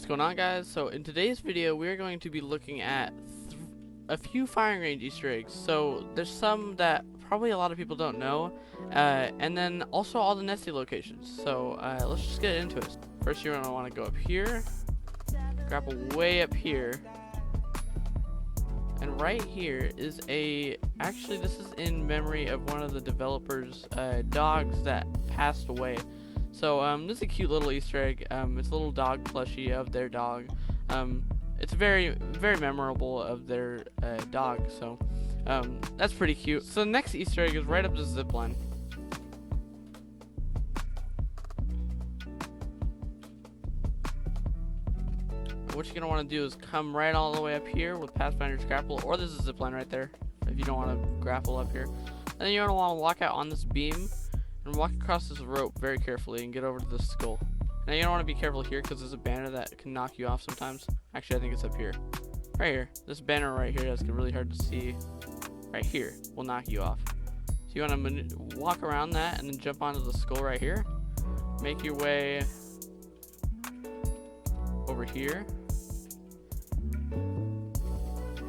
What's going on, guys? So in today's video we're going to be looking at a few firing range Easter eggs. So there's some that probably a lot of people don't know, and then also all the Nessie locations. So let's just get into it. First, you're going to want to go up here, grapple way up here, and right here is actually this is in memory of one of the developers' dogs that passed away. So this is a cute little Easter egg. It's a little dog plushie of their dog. It's very memorable of their dog. So that's pretty cute. So the next Easter egg is right up the zip line. What you're gonna want to do is come right all the way up here with Pathfinder's grapple, or there's a zip line right there if you don't want to grapple up here. And then you're gonna want to walk out on this beam and walk across this rope very carefully and get over to the skull. Now you don't want to be careful here because there's a banner that can knock you off sometimes. Actually, I think it's up here. Right here. This banner right here that's really hard to see. Right here will knock you off. So you want to walk around that and then jump onto the skull right here. Make your way over here.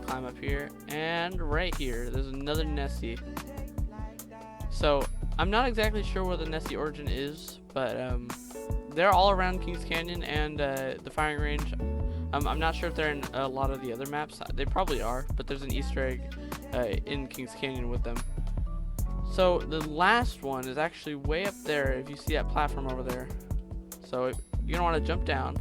Climb up here. And right here, there's another Nessie. So I'm not exactly sure where the Nessie origin is, but they're all around Kings Canyon and the firing range. I'm not sure if they're in a lot of the other maps. They probably are, but there's an Easter egg in Kings Canyon with them. So the last one is actually way up there if you see that platform over there. So you're going to want to jump down,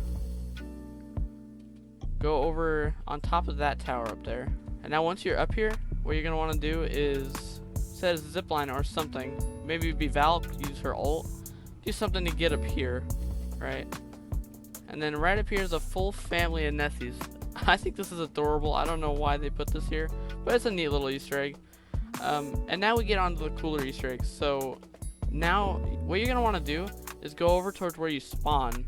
go over on top of that tower up there. And now once you're up here, what you're going to want to do is set a zip line or something. Maybe be Val, use her ult, do something to get up here, right? And then right up here is a full family of Nessies. I think this is adorable. I don't know why they put this here, but it's a neat little Easter egg. And now we get on to the cooler Easter eggs. So now what you're gonna want to do is go over towards where you spawn,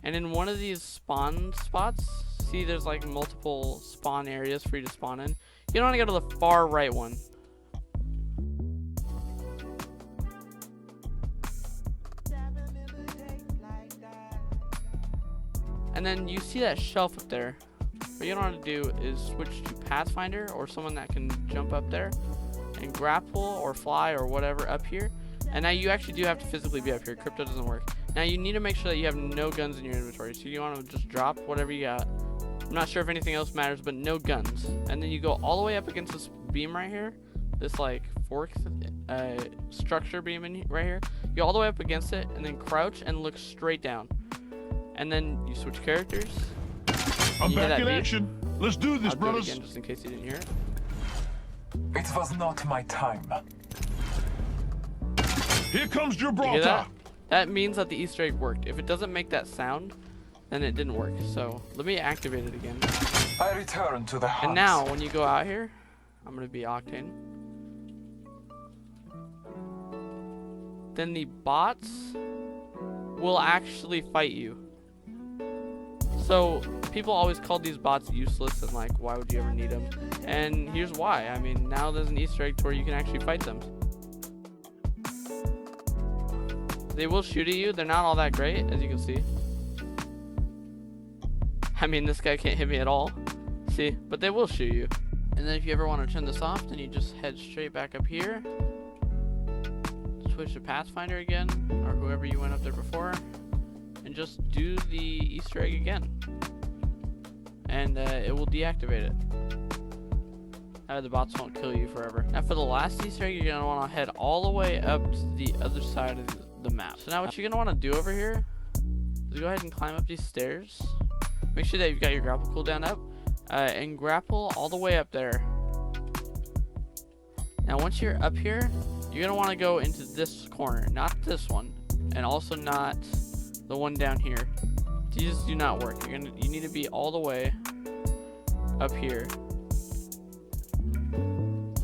and in one of these spawn spots, see there's like multiple spawn areas for you to spawn in. You don't want to go to the far right one. And then you see that shelf up there. What you don't want to do is switch to Pathfinder or someone that can jump up there and grapple or fly or whatever up here. And now you actually do have to physically be up here. Crypto doesn't work. Now you need to make sure that you have no guns in your inventory. So you want to just drop whatever you got. I'm not sure if anything else matters, but no guns. And then you go all the way up against this beam right here. This like fork structure beam right here. You go all the way up against it and then crouch and look straight down. And then you switch characters. I'm back in action. Let's do this, brothers. Again, just in case you didn't hear it. It was not my time. Here comes You hear Gibraltar. that? That means that the Easter egg worked. If it doesn't make that sound, then it didn't work. So let me activate it again. I return to the hunt. And now, when you go out here, I'm gonna be Octane. Then the bots will actually fight you. So people always called these bots useless and like, why would you ever need them? And here's why. I mean, now there's an Easter egg to where you can actually fight them. They will shoot at you. They're not all that great, as you can see. I mean, this guy can't hit me at all. See, but they will shoot you. And then if you ever want to turn this off, then you just head straight back up here. Switch to Pathfinder again, or whoever you went up there before. And just do the Easter egg again. And it will deactivate it. The bots won't kill you forever. Now for the last Easter egg, you're going to want to head all the way up to the other side of the map. So now what you're going to want to do over here is go ahead and climb up these stairs. Make sure that you've got your grapple cooldown up. And grapple all the way up there. Now once you're up here, you're going to want to go into this corner. Not this one. And also not the one down here. These do not work. You need to be all the way up here.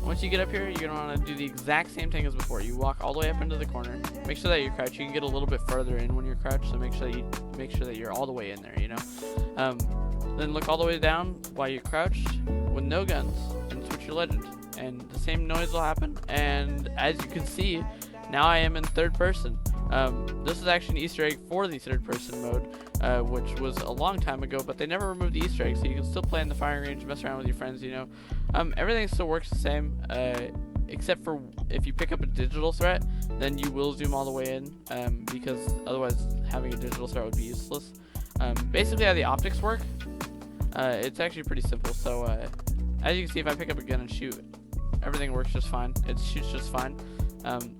Once you get up here, you're gonna want to do the exact same thing as before. You walk all the way up into the corner. Make sure that you're crouched. You can get a little bit further in when you're crouched, so make sure that you're all the way in there. You know. Then look all the way down while you're crouched with no guns, and switch your legend. And the same noise will happen. And as you can see, now I am in third person. This is actually an Easter egg for the third-person mode, which was a long time ago, but they never removed the Easter egg, so you can still play in the firing range, mess around with your friends, you know. Everything still works the same, except for if you pick up a digital threat, then you will zoom all the way in, because otherwise having a digital threat would be useless. Basically how the optics work, it's actually pretty simple. So as you can see, if I pick up a gun and shoot, everything works just fine. It shoots just fine.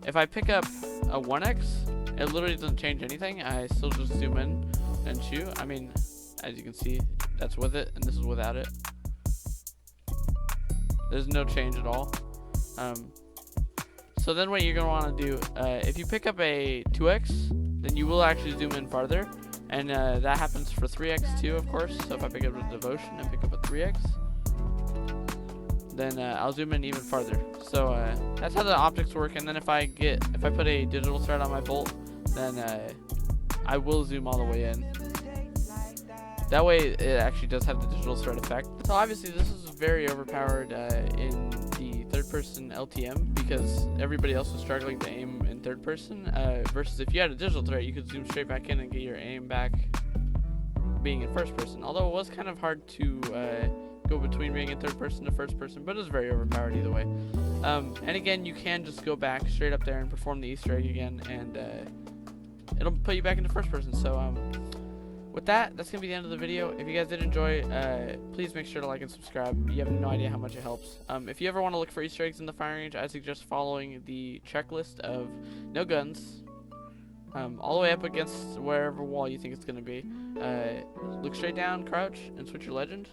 If I pick up a 1x, it literally doesn't change anything. I still just zoom in and shoot. I mean, as you can see, that's with it, and this is without it. There's no change at all. So then what you're going to want to do, if you pick up a 2x, then you will actually zoom in farther. And that happens for 3x too, of course. So if I pick up a devotion and pick up a 3x, then I'll zoom in even farther. So that's how the optics work. And then if I put a digital thread on my bolt, then I will zoom all the way in. That way it actually does have the digital thread effect. So obviously this is very overpowered in the third person LTM, because everybody else was struggling to aim in third person, versus if you had a digital threat, you could zoom straight back in and get your aim back being in first person. Although it was kind of hard to go between being in third person to first person, but it was very overpowered either way. And again, you can just go back straight up there and perform the Easter egg again, and it'll put you back into first person. So with that, that's going to be the end of the video. If you guys did enjoy, please make sure to like and subscribe. You have no idea how much it helps. If you ever want to look for Easter eggs in the firing range, I suggest following the checklist of no guns, all the way up against wherever wall you think it's going to be. Look straight down, crouch, and switch your legend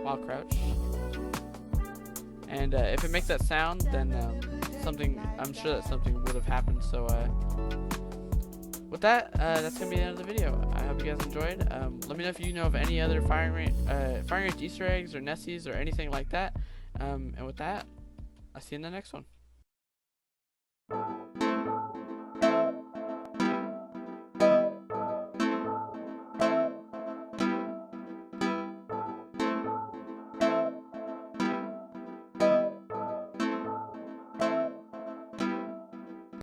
while crouched. And if it makes that sound, then I'm sure that something would have happened. So with that, that's going to be the end of the video. I hope you guys enjoyed. Let me know if you know of any other firing range Easter eggs or Nessies or anything like that. And with that, I'll see you in the next one.